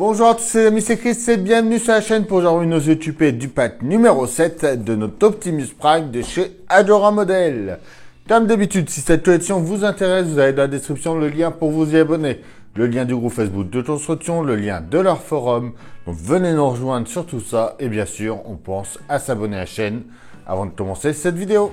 Bonjour à tous, c'est amis, c'est Chris et bienvenue sur la chaîne pour aujourd'hui nous occuper du pack numéro 7 de notre Optimus Prime de chez Adora Model. Comme d'habitude, si cette collection vous intéresse, vous avez dans la description le lien pour vous y abonner, le lien du groupe Facebook de construction, le lien de leur forum. Donc venez nous rejoindre sur tout ça et bien sûr, on pense à s'abonner à la chaîne avant de commencer cette vidéo.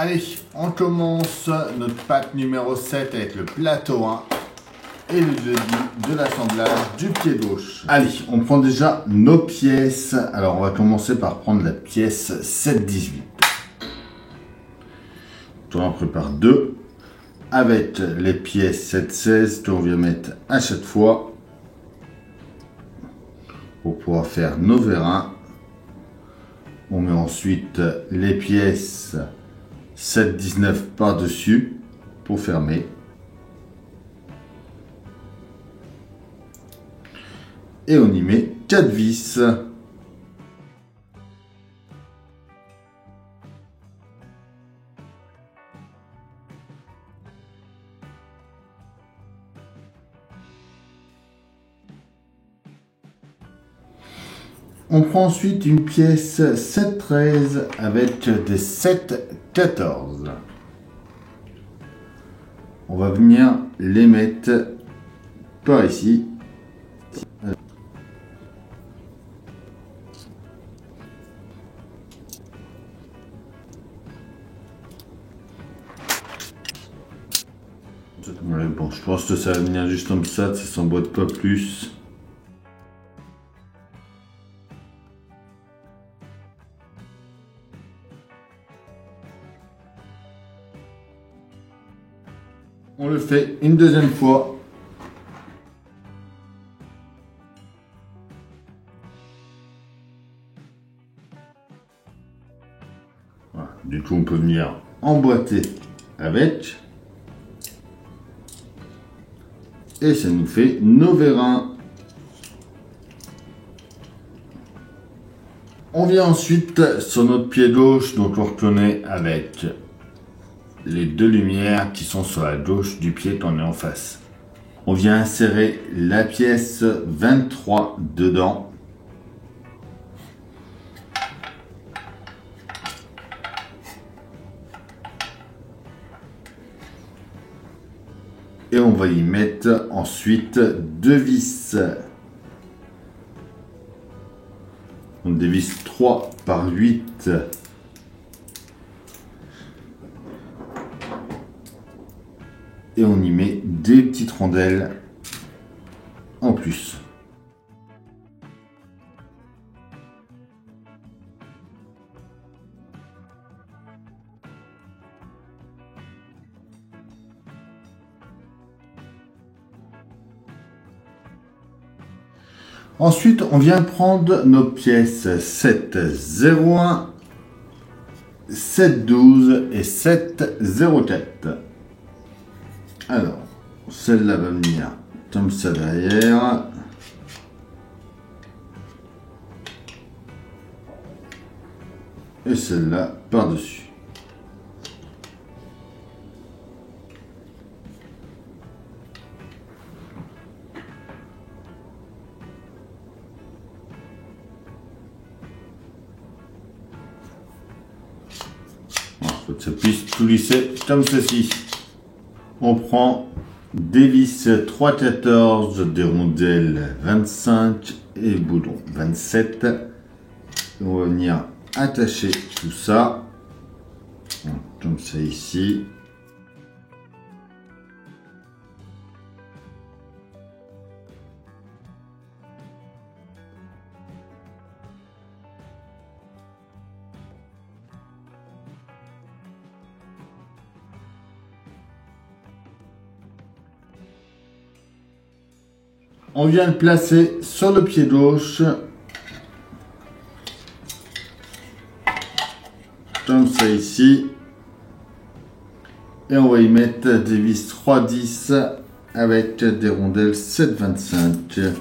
Allez, on commence notre pack numéro 7 avec le plateau 1 et le début de l'assemblage du pied gauche. Allez, on prend déjà nos pièces. Alors, on va commencer par prendre la pièce 7-18. On en prépare deux avec les pièces 7-16 qu'on vient mettre à chaque fois pour pouvoir faire nos vérins. On met ensuite les pièces 7-19 par-dessus pour fermer. Et on y met 4 vis. On prend ensuite une pièce 7-13 avec des 7-14. On va venir les mettre par ici. Ouais, bon, je pense que ça va venir juste comme ça s'emboîte pas plus. On le fait une deuxième fois. Voilà. Du coup, on peut venir emboîter avec. Et ça nous fait nos vérins. On vient ensuite sur notre pied gauche, donc on reconnaît avec les deux lumières qui sont sur la gauche du pied qu'on est en face. On vient insérer la pièce 23 dedans. Et on va y mettre ensuite deux vis. Donc des vis 3 par 8. Et on y met des petites rondelles en plus. Ensuite, on vient prendre nos pièces 7-01, 7-12 et 7-04. Alors, celle-là va venir comme ça derrière. Et celle-là par-dessus. Faut que ça puisse tout lisser comme ceci. On prend des vis 3-14, des rondelles 25 et boulons 27. On va venir attacher tout ça. Comme ça ici. On vient le placer sur le pied gauche. Comme ça ici. Et on va y mettre des vis 3,10 avec des rondelles 7,25.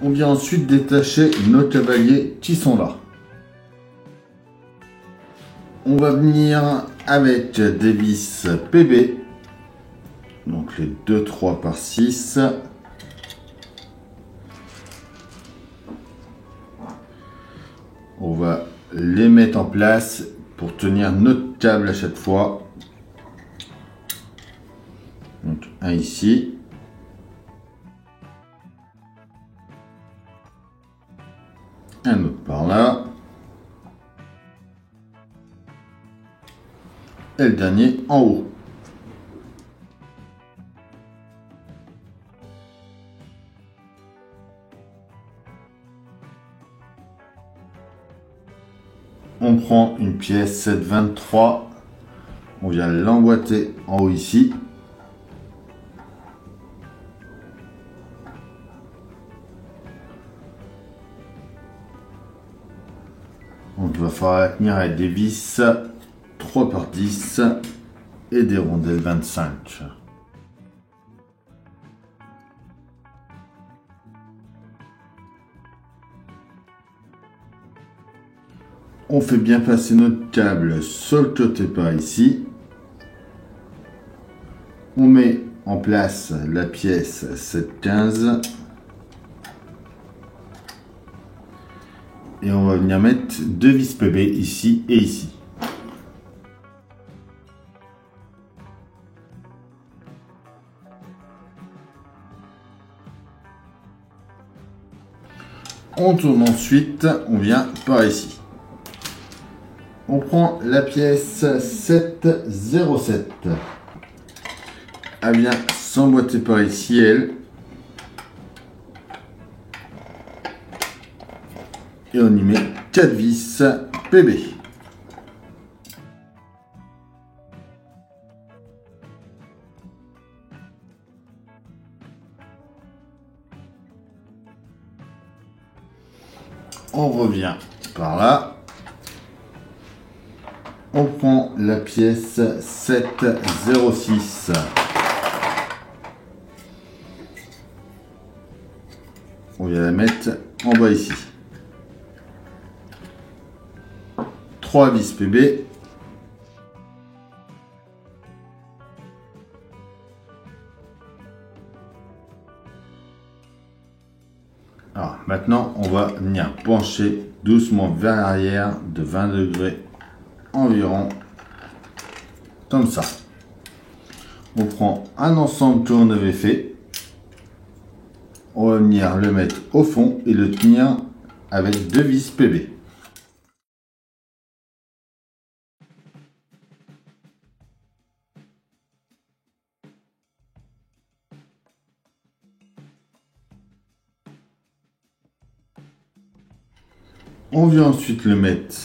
On vient ensuite détacher nos cavaliers qui sont là. On va venir avec des vis PB. Donc les 2, 3 par 6. On va les mettre en place pour tenir notre câble à chaque fois. Donc un ici. Un autre par là. Et le dernier en haut. On prend une pièce 7,23. On vient l'emboîter en haut ici. Donc il va falloir la tenir avec des vis 3 par 10 et des rondelles 25. On fait bien passer notre câble sur le côté par ici. On met en place la pièce 7,15. Et on va venir mettre deux vis PB ici et ici. On tourne ensuite, on vient par ici. On prend la pièce 7,07. Elle vient s'emboîter par ici, elle. Et on y met 4 vis PB. On revient par là. On prend la pièce 7,06. On vient la mettre en bas ici. 3 vis PB. Alors maintenant on va venir pencher doucement vers l'arrière de 20 degrés environ, comme ça. On prend un ensemble que l'on avait fait. On va venir le mettre au fond et le tenir avec 2 vis PB. On vient ensuite le mettre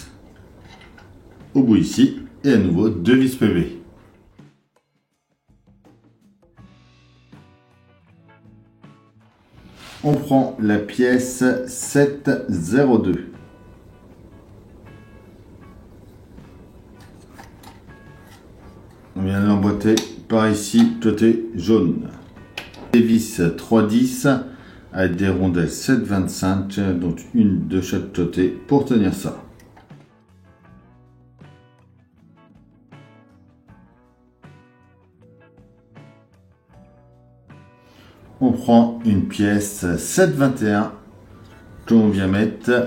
au bout ici et à nouveau 2 vis PB. On prend la pièce 7,02. On vient l'emboîter par ici côté jaune. Des vis 3,10 avec des rondelles 7,25, donc une de chaque côté pour tenir ça. On prend une pièce 7,21 qu'on vient mettre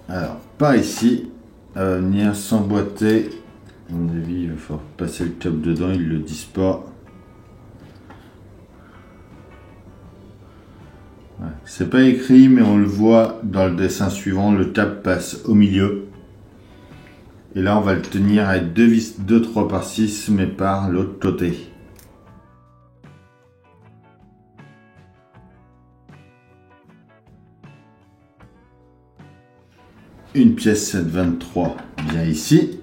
alors par ici. Elle va venir s'emboîter. À mon avis, il va falloir passer le câble dedans, ils ne le disent pas. Ouais, c'est pas écrit, mais on le voit dans le dessin suivant, le câble passe au milieu. Et là, on va le tenir avec 2 vis 2, 3 par 6, mais par l'autre côté. Une pièce 7,23 vient ici.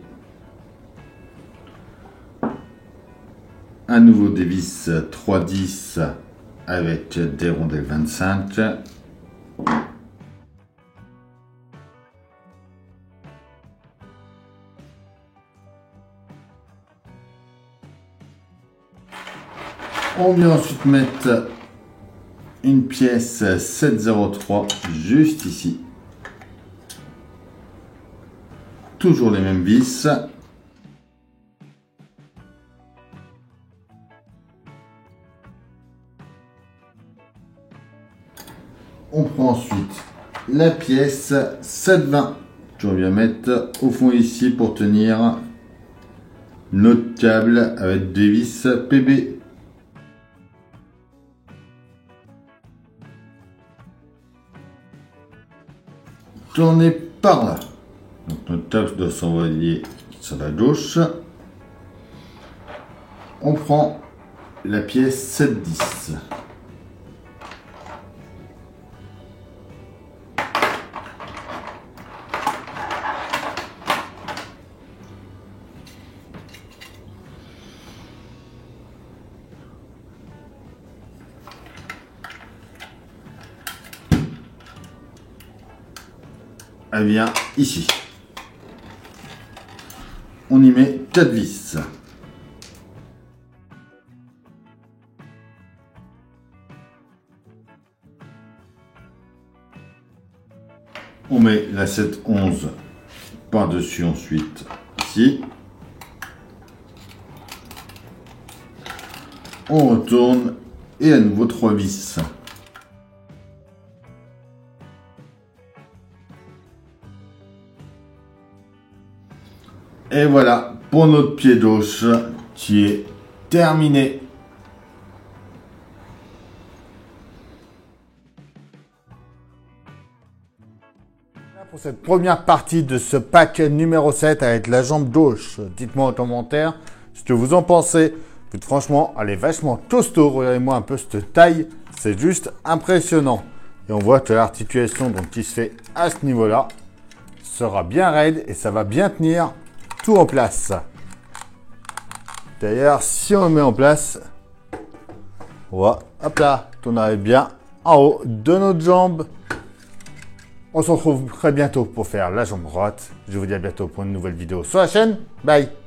Un nouveau des vis 3,10 avec des rondelles 25. On vient ensuite mettre une pièce 7,03 juste ici. Toujours les mêmes vis. On prend ensuite la pièce 7,20. Je viens mettre au fond ici pour tenir notre câble avec des vis PB. Tourner par là. Donc notre câble doit s'envoyer sur la gauche. On prend la pièce 7,10. Elle vient ici. On y met 4 vis. On met la 7,11 par-dessus ensuite ici. On retourne et à nouveau 3 vis. Et voilà pour notre pied gauche qui est terminé. Pour cette première partie de ce pack numéro 7 avec la jambe gauche, dites-moi en commentaire ce que vous en pensez. Franchement, elle est vachement costaud. Regardez-moi un peu cette taille, c'est juste impressionnant. Et on voit que l'articulation donc, qui se fait à ce niveau-là sera bien raide et ça va bien tenir tout en place. D'ailleurs, si on le met en place, on va, hop là, on arrive bien en haut de notre jambe. On se retrouve très bientôt pour faire la jambe droite. Je vous dis à bientôt pour une nouvelle vidéo sur la chaîne. Bye!